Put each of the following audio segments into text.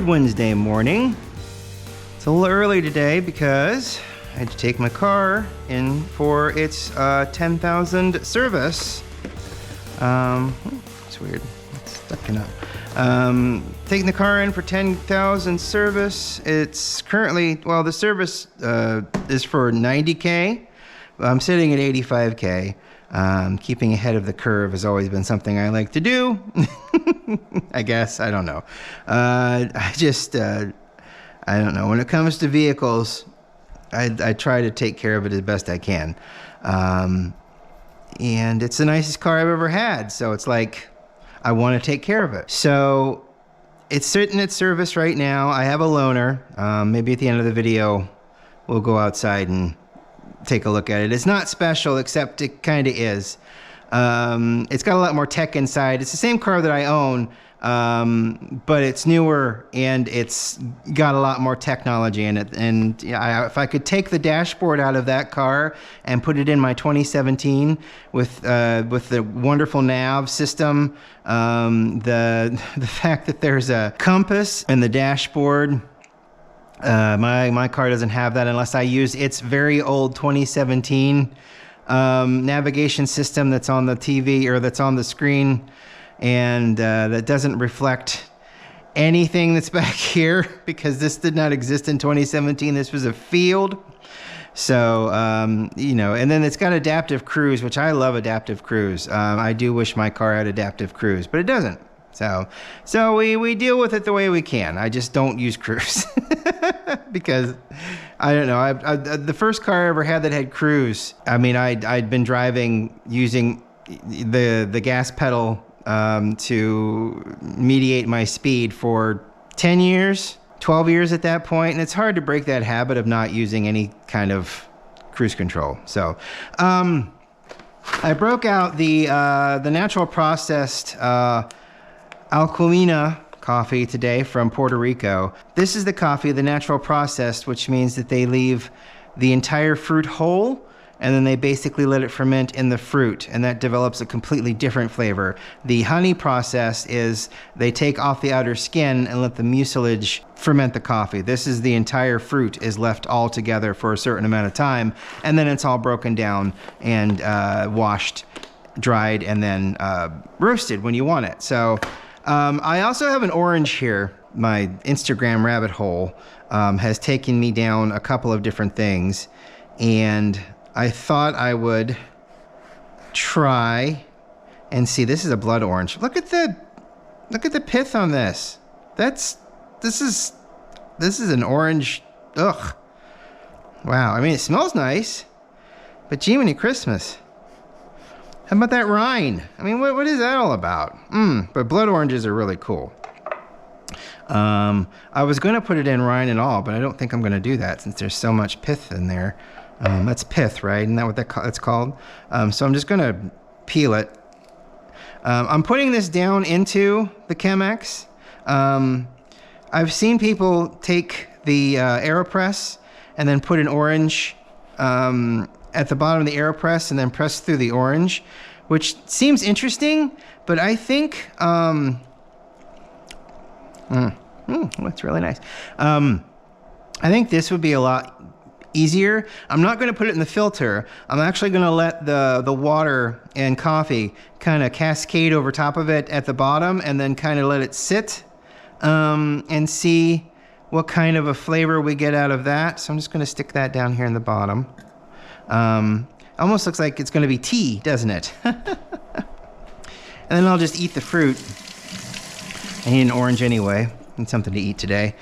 Wednesday morning. It's a little early today because I had to take my car in for its 10,000 service. It's weird. It's stuck up. Taking the car in for 10,000 service. It's currently, well, the service is for 90K. I'm sitting at 85K. Keeping ahead of the curve has always been something I like to do. I guess, I don't know. I don't know. When it comes to vehicles, I try to take care of it as best I can. And it's the nicest car I've ever had. So it's like, I want to take care of it. So it's sitting at service right now. I have a loaner. Maybe at the end of the video, we'll go outside and take a look at it. It's not special, except it kind of is. It's got a lot more tech inside. It's the same car that I own, but it's newer and it's got a lot more technology in it. And if I could take the dashboard out of that car and put it in my 2017 with the wonderful nav system, the fact that there's a compass in the dashboard. My car doesn't have that unless I use its very old 2017 navigation system that's on the TV or that's on the screen, and that doesn't reflect anything that's back here because this did not exist in 2017. This was a field. So, you know, and then it's got adaptive cruise, which I love adaptive cruise. I do wish my car had adaptive cruise, but it doesn't. So we deal with it the way we can. I just don't use cruise because I don't know. The first car I ever had that had cruise, I mean, I'd been driving using the gas pedal to mediate my speed for 10 years, 12 years at that point, and it's hard to break that habit of not using any kind of cruise control. So I broke out the natural processed Alcoina coffee today from Puerto Rico. This is the coffee, the natural processed, which means that they leave the entire fruit whole and then they basically let it ferment in the fruit, and that develops a completely different flavor. The honey process is they take off the outer skin and let the mucilage ferment the coffee. This is the entire fruit is left all together for a certain amount of time, and then it's all broken down and washed, dried, and then roasted when you want it. So I also have an orange here. My Instagram rabbit hole has taken me down a couple of different things, and I thought I would try and see. This is a blood orange. Look at the pith on this. This is an orange. Ugh. Wow. I mean, it smells nice, but Jiminy Christmas. How about that rind? I mean, what is that all about? But blood oranges are really cool. I was going to put it in rind and all, but I don't think I'm going to do that since there's so much pith in there. That's pith, right? Isn't that what that's called? So I'm just going to peel it. I'm putting this down into the Chemex. I've seen people take the AeroPress and then put an orange at the bottom of the AeroPress and then press through the orange, which seems interesting, but I think that's really nice. I think this would be a lot easier. I'm not going to put it in the filter. I'm actually going to let the water and coffee kind of cascade over top of it at the bottom and then kind of let it sit and see what kind of a flavor we get out of that. So I'm just going to stick that down here in the bottom. Almost looks like it's going to be tea, doesn't it? And then I'll just eat the fruit. I need an orange anyway. Need something to eat today.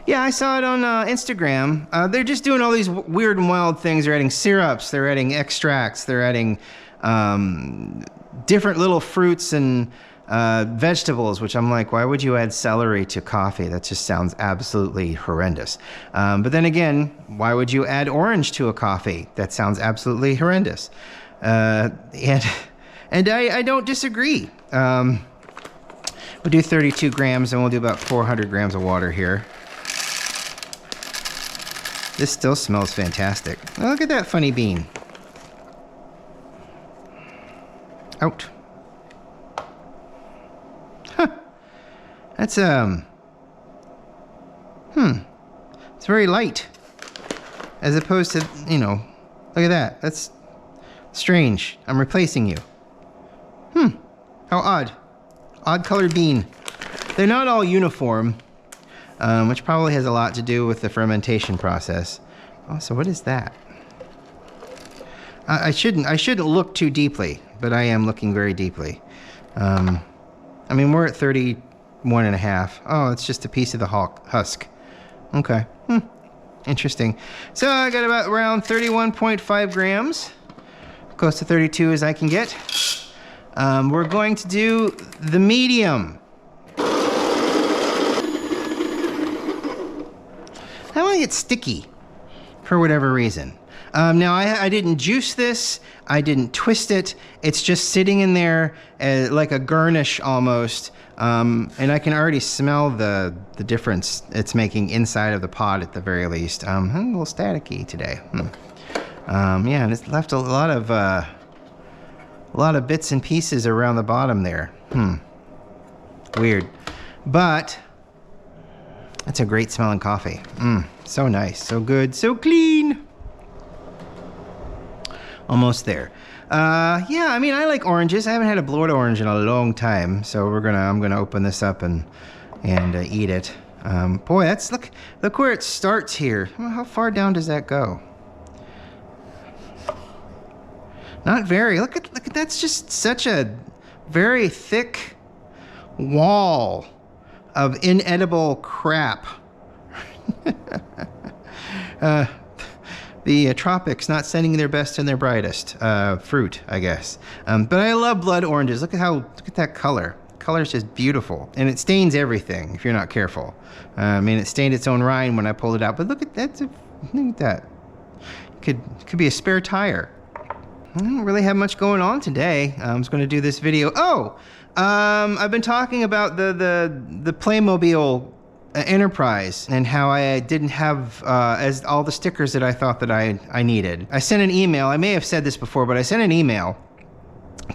Yeah, I saw it on Instagram. They're just doing all these weird and wild things. They're adding syrups, they're adding extracts, they're adding different little fruits and vegetables, which I'm like, why would you add celery to coffee? That just sounds absolutely horrendous. But then again, why would you add orange to a coffee? That sounds absolutely horrendous. And I don't disagree. We'll do 32 grams and we'll do about 400 grams of water here. This still smells fantastic. Oh, look at that funny bean. Out. Huh. That's, it's very light. As opposed to, you know, look at that. That's strange. I'm replacing you. How odd. Odd colored bean. They're not all uniform, which probably has a lot to do with the fermentation process. Oh, so what is that? I shouldn't look too deeply, but I am looking very deeply. I mean, we're at 31.5. Oh, it's just a piece of the husk. Okay. Interesting. So I got about around 31.5 grams. Close to 32 as I can get. We're going to do the medium. I want to get sticky for whatever reason. Now, I didn't juice this. I didn't twist it. It's just sitting in there like a garnish almost. And I can already smell the difference it's making inside of the pot at the very least. I'm a little staticky today. Yeah, and it's left a lot of bits and pieces around the bottom there. Weird. But that's a great smelling coffee. So nice, so good, so clean. Almost there. Yeah, I mean, I like oranges. I haven't had a blood orange in a long time, so I'm gonna open this up and eat it. Boy, that's look where it starts here. How far down does that go? Not very. Look at that's just such a very thick wall of inedible crap. The tropics not sending their best and their brightest fruit, I guess. But I love blood oranges. Look at that color. Color's just beautiful, and it stains everything if you're not careful. I mean, it stained its own rind when I pulled it out. But look at that. Look at that. Could be a spare tire. I don't really have much going on today. I was going to do this video. I've been talking about the Playmobil Enterprise and how I didn't have as all the stickers that I thought that I needed. I sent an email. I may have said this before, but I sent an email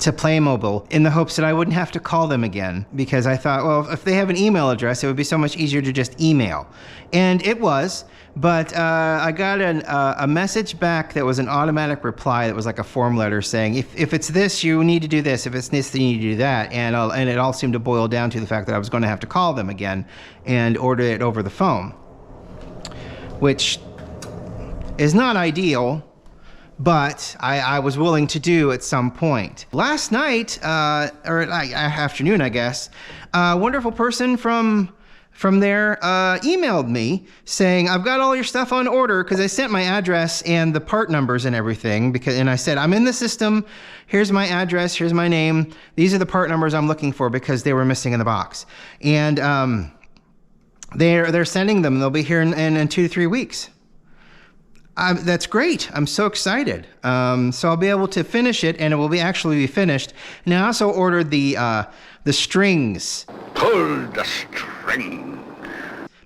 to Playmobil in the hopes that I wouldn't have to call them again, because I thought, well, if they have an email address, it would be so much easier to just email. And it was, but I got a message back that was an automatic reply that was like a form letter saying, if it's this, you need to do this. If it's this, then you need to do that. And it all seemed to boil down to the fact that I was going to have to call them again and order it over the phone, which is not ideal, but I was willing to do at some point. Last night, or afternoon, I guess, a wonderful person from there emailed me saying, I've got all your stuff on order, because I sent my address and the part numbers and everything, and I said, I'm in the system, here's my address, here's my name, these are the part numbers I'm looking for, because they were missing in the box. And they're sending them. They'll be here in 2 to 3 weeks. That's great. I'm so excited. So I'll be able to finish it, and it will actually be finished. And I also ordered the strings. Pull the string.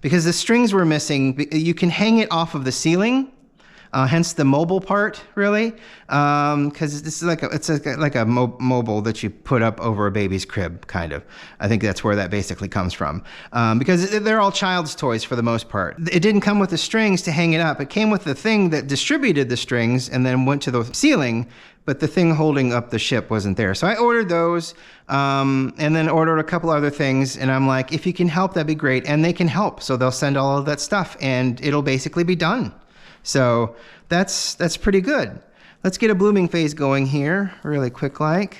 Because the strings were missing. You can hang it off of the ceiling, hence the mobile part, really. Because this is like a mobile that you put up over a baby's crib, kind of. I think that's where that basically comes from. Because they're all child's toys for the most part. It didn't come with the strings to hang it up. It came with the thing that distributed the strings and then went to the ceiling, but the thing holding up the ship wasn't there. So I ordered those, and then ordered a couple other things, and I'm like, if you can help, that'd be great. And they can help, so they'll send all of that stuff, and it'll basically be done. So that's pretty good. Let's get a blooming phase going here, really quick like.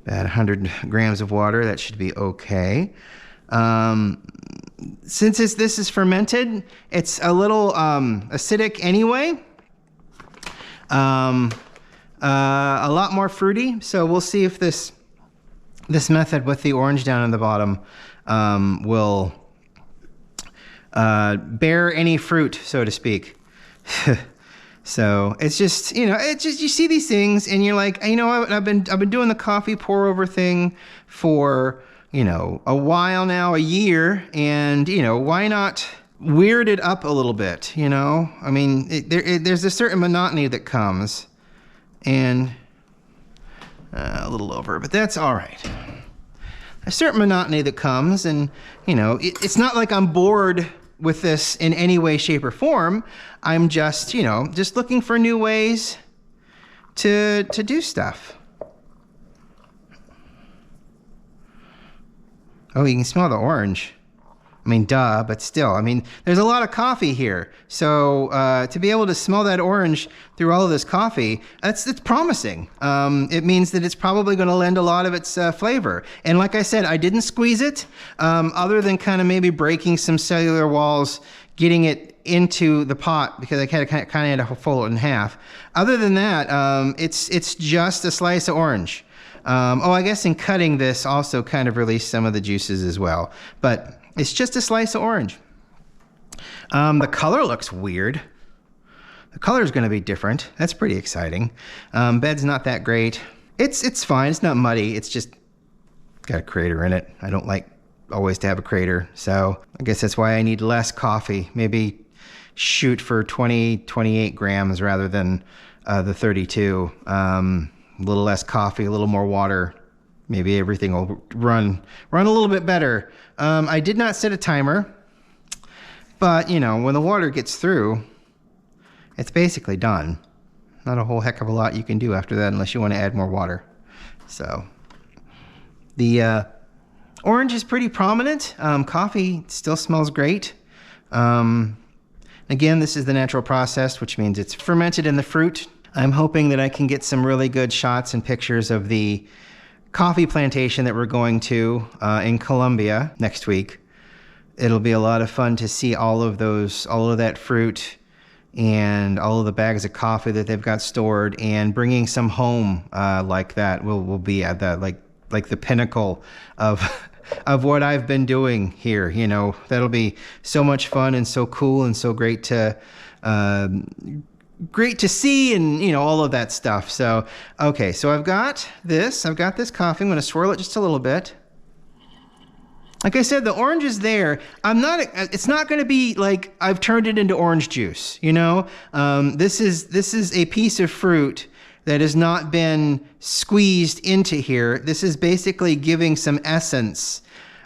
About 100 grams of water, that should be okay. Since this is fermented, it's a little acidic anyway. A lot more fruity, so we'll see if this method with the orange down in the bottom will bear any fruit, so to speak. So it's just, you see these things and you're like, I've been doing the coffee pour over thing for, a while now, a year, and, why not weird it up a little bit, I mean, there's a certain monotony that comes, and A little over, but that's all right. A certain monotony that comes, and you know, it's not like I'm bored with this in any way, shape, or form. I'm just, you know, just looking for new ways to do stuff. Oh, you can smell the orange. I mean, duh, but still, I mean, there's a lot of coffee here. So to be able to smell that orange through all of this coffee, it's promising. It means that it's probably going to lend a lot of its flavor. And like I said, I didn't squeeze it, other than kind of maybe breaking some cellular walls, getting it into the pot because I kind of had to fold it in half. Other than that, it's just a slice of orange. I guess in cutting this also kind of released some of the juices as well. But it's just a slice of orange. The color looks weird. The color is going to be different. That's pretty exciting. Bed's not that great. It's fine. It's not muddy. It's just got a crater in it. I don't like always to have a crater. So I guess that's why I need less coffee. Maybe shoot for 28 grams rather than the 32. A little less coffee, a little more water. Maybe everything will run a little bit better. I did not set a timer, but you know, when the water gets through, it's basically done. Not a whole heck of a lot you can do after that unless you want to add more water. So the orange is pretty prominent. Coffee still smells great. Again, this is the natural process, which means it's fermented in the fruit. I'm hoping that I can get some really good shots and pictures of the coffee plantation that we're going to in Colombia next week. It'll be a lot of fun to see all of that fruit and all of the bags of coffee that they've got stored, and bringing some home like that will be at that like the pinnacle of what I've been doing here. You know, that'll be so much fun and so cool and so great to see, and you know, all of that stuff. So okay, so I've got this coffee. I'm going to swirl it just a little bit. Like I said, the orange is there. It's not going to be like I've turned it into orange juice, you know. This is a piece of fruit that has not been squeezed into here. This is basically giving some essence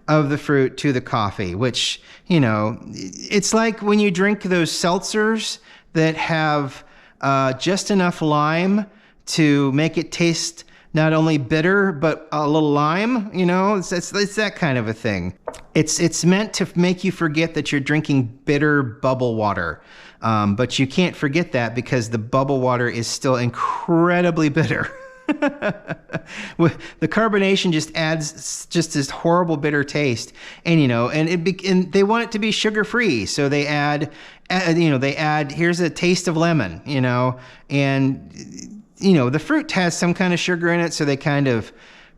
of the fruit to the coffee, which, you know, it's like when you drink those seltzers that have just enough lime to make it taste not only bitter, but a little lime, you know, it's that kind of a thing. It's meant to make you forget that you're drinking bitter bubble water. But you can't forget that because the bubble water is still incredibly bitter. The carbonation just adds just this horrible bitter taste, and you know, and they want it to be sugar free, so they add here's a taste of lemon, you know, and you know, the fruit has some kind of sugar in it, so they kind of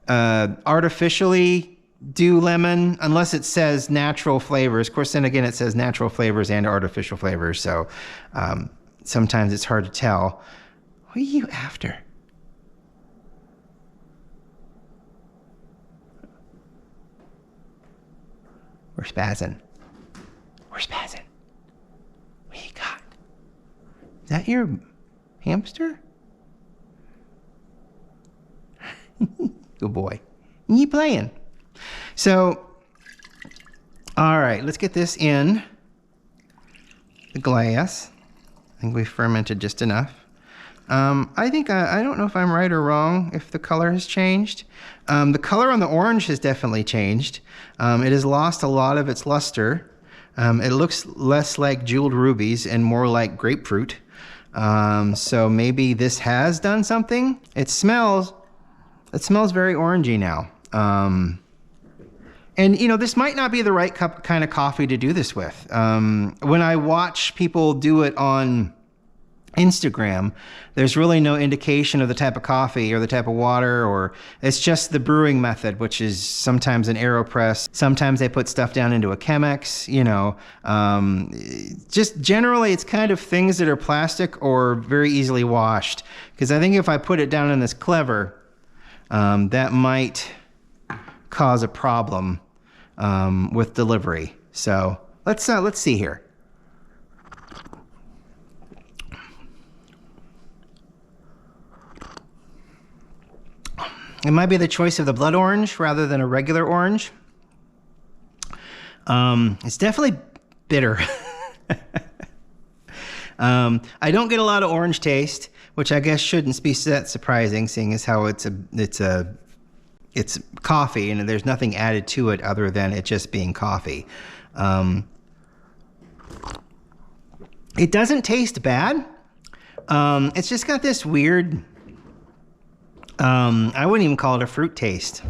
artificially do lemon, unless it says natural flavors. Of course, then again, it says natural flavors and artificial flavors, so sometimes it's hard to tell. What are you after? We're spazzing. What do you got? Is that your hamster? Good boy. You playing. So, all right, let's get this in the glass. I think we've fermented just enough. I think, I don't know if I'm right or wrong, if the color has changed. The color on the orange has definitely changed. It has lost a lot of its luster. It looks less like jeweled rubies and more like grapefruit. So maybe this has done something. It smells very orangey now. And you know, this might not be the right kind of coffee to do this with. When I watch people do it on Instagram, there's really no indication of the type of coffee or the type of water, or it's just the brewing method, which is sometimes an AeroPress. Sometimes they put stuff down into a Chemex, you know. Just generally, it's kind of things that are plastic or very easily washed. Because I think if I put it down in this Clever, that might cause a problem with delivery. So let's see here. It might be the choice of the blood orange rather than a regular orange. It's definitely bitter. I don't get a lot of orange taste, which I guess shouldn't be that surprising, seeing as how it's coffee and there's nothing added to it other than it just being coffee. It doesn't taste bad. It's just got this weird, I wouldn't even call it a fruit taste.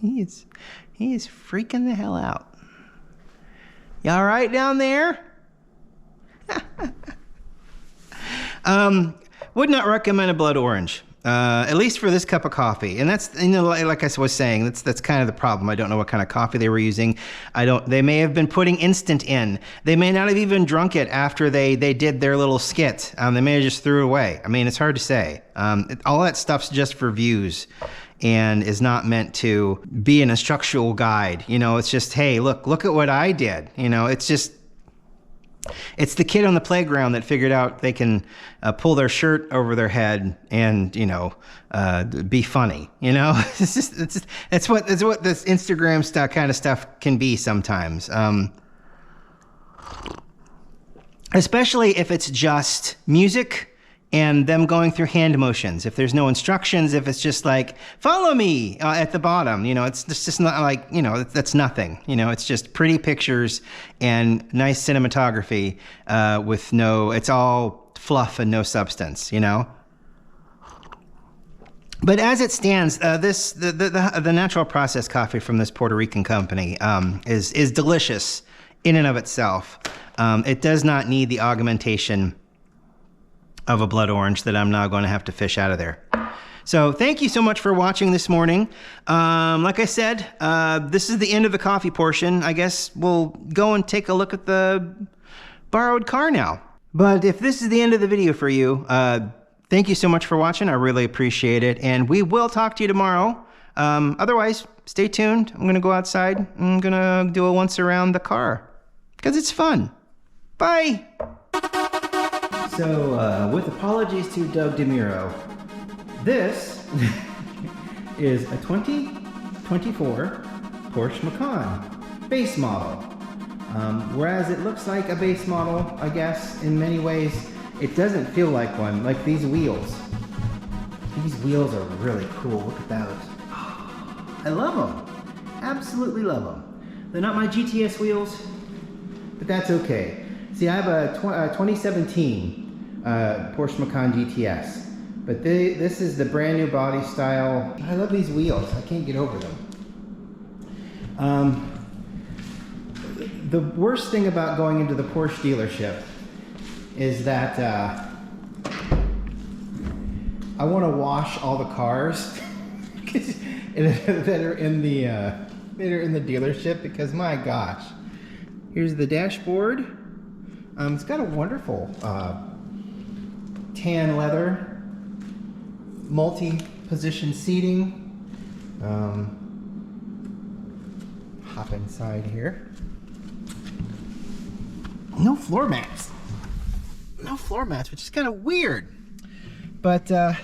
He is freaking the hell out. You all right down there? Would not recommend a blood orange, at least for this cup of coffee. And that's, like I was saying, that's kind of the problem. I don't know what kind of coffee they were using. They may have been putting instant in. They may not have even drunk it after they did their little skit. They may have just threw it away. I mean, it's hard to say. All that stuff's just for views and is not meant to be an instructional guide. It's just, hey, look at what I did. It's the kid on the playground that figured out they can pull their shirt over their head and be funny. That's what this Instagram kind of stuff can be sometimes. Especially if it's just music and them going through hand motions. If there's no instructions, if it's just like, follow me at the bottom, it's just not like, that's nothing. It's just pretty pictures and nice cinematography it's all fluff and no substance, But as it stands, the natural process coffee from this Puerto Rican company is delicious in and of itself. It does not need the augmentation of a blood orange that I'm now going to have to fish out of there. So thank you so much for watching this morning. Like I said, this is the end of the coffee portion. I guess we'll go and take a look at the borrowed car now. But if this is the end of the video for you, thank you so much for watching. I really appreciate it. And we will talk to you tomorrow. Otherwise, stay tuned. I'm going to go outside. I'm going to do a once around the car because it's fun. Bye. So, with apologies to Doug DeMuro, this is a 2024 Porsche Macan base model. Whereas it looks like a base model, I guess, in many ways, it doesn't feel like one. Like these wheels. These wheels are really cool. Look at those. I love them. Absolutely love them. They're not my GTS wheels, but that's okay. See, I have a 2017 Porsche Macan GTS, but this is the brand new body style. I love these wheels. I can't get over them. The worst thing about going into the Porsche dealership is that I want to wash all the cars that are in the dealership, because my gosh. Here's the dashboard. It's got a wonderful tan leather, multi-position seating. Hop inside here. No floor mats. No floor mats, which is kind of weird. But and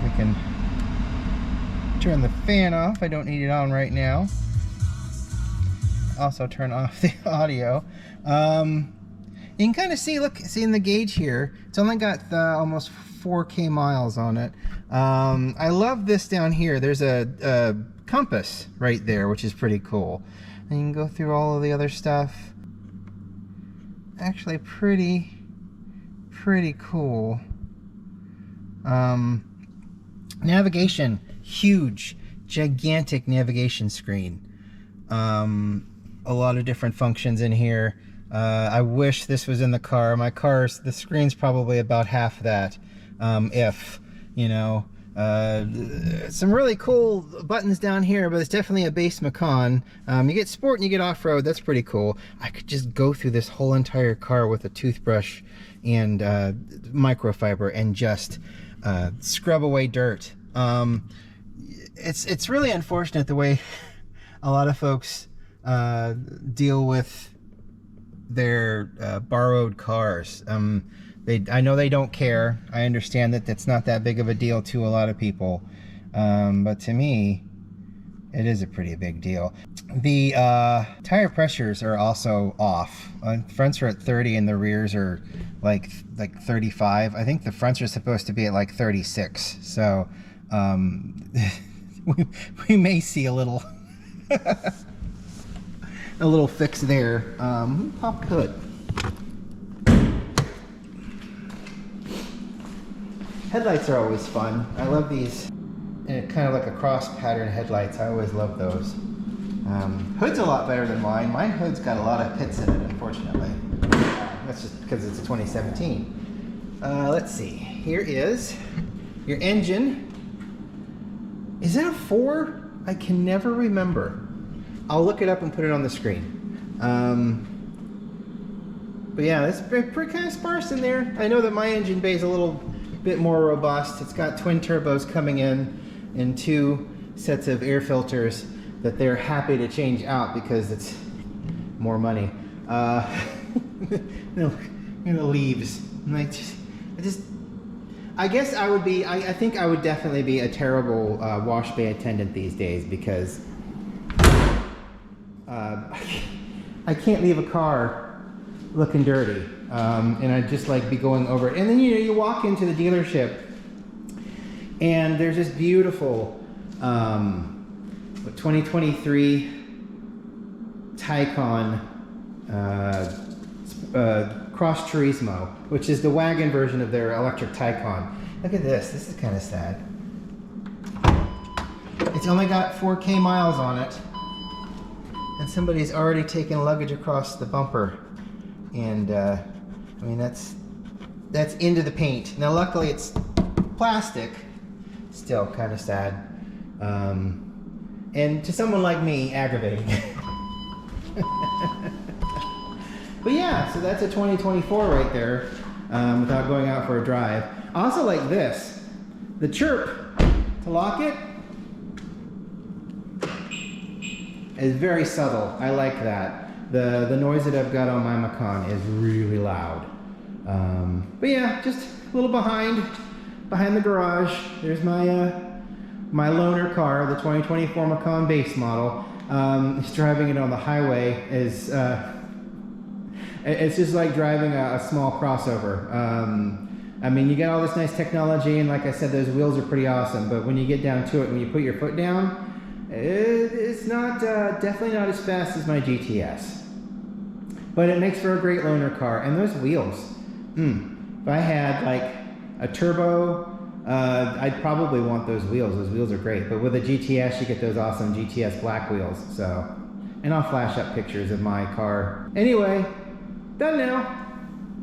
we can turn the fan off. I don't need it on right now. Also turn off the audio. You can kind of see, see in the gauge here, it's only got almost 4K miles on it. I love this down here. There's a compass right there, which is pretty cool. And you can go through all of the other stuff. Actually pretty cool. Navigation, huge, gigantic navigation screen. A lot of different functions in here. I wish this was in the car. My car's, the screen's probably about half that, if, you know. Some really cool buttons down here, but it's definitely a base Macan. You get sport and you get off-road. That's pretty cool. I could just go through this whole entire car with a toothbrush and microfiber and just scrub away dirt. It's really unfortunate the way a lot of folks deal with their borrowed cars. I know they don't care. I understand that that's not that big of a deal to a lot of people, but to me, it is a pretty big deal. The tire pressures are also off. Fronts are at 30 and the rears are like 35. I think the fronts are supposed to be at like 36. So we may see a little a little fix there. Pop hood. Headlights are always fun. I love these. And kind of like a cross pattern headlights. I always love those. Hood's a lot better than mine. My hood's got a lot of pits in it, unfortunately. That's just because it's a 2017. Let's see. Here is your engine. Is it a 4? I can never remember. I'll look it up and put it on the screen. But yeah, it's pretty kind of sparse in there. I know that my engine bay is a little bit more robust. It's got twin turbos coming in and 2 sets of air filters that they're happy to change out because it's more money. The leaves. I guess I would be. I think I would definitely be a terrible wash bay attendant these days because I can't leave a car looking dirty, and I'd just like be going over it. And then you walk into the dealership. And there's this beautiful 2023 Taycan Cross Turismo, which is the wagon version of their electric Taycan. Look at this. This is kind of sad. It's only got 4K miles on it, and somebody's already taken luggage across the bumper. And I mean that's into the paint. Now, luckily, it's plastic. Still kind of sad, and to someone like me, aggravating. But yeah, so that's a 2024 right there, without going out for a drive. I also like this, the chirp to lock it is very subtle. I like that. The noise that I've got on my Macan is really loud. But yeah, just a little behind the garage. There's my my loaner car, the 2024 Macan base model. Just driving it on the highway is it's just like driving a small crossover. I mean, you get all this nice technology, and like I said, those wheels are pretty awesome. But when you get down to it, when you put your foot down, it's not definitely not as fast as my GTS. But it makes for a great loaner car, and those wheels. If I had like a turbo, I'd probably want those wheels. Those wheels are great. But with a GTS, you get those awesome GTS black wheels. So, and I'll flash up pictures of my car. Anyway, done now.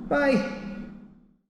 Bye.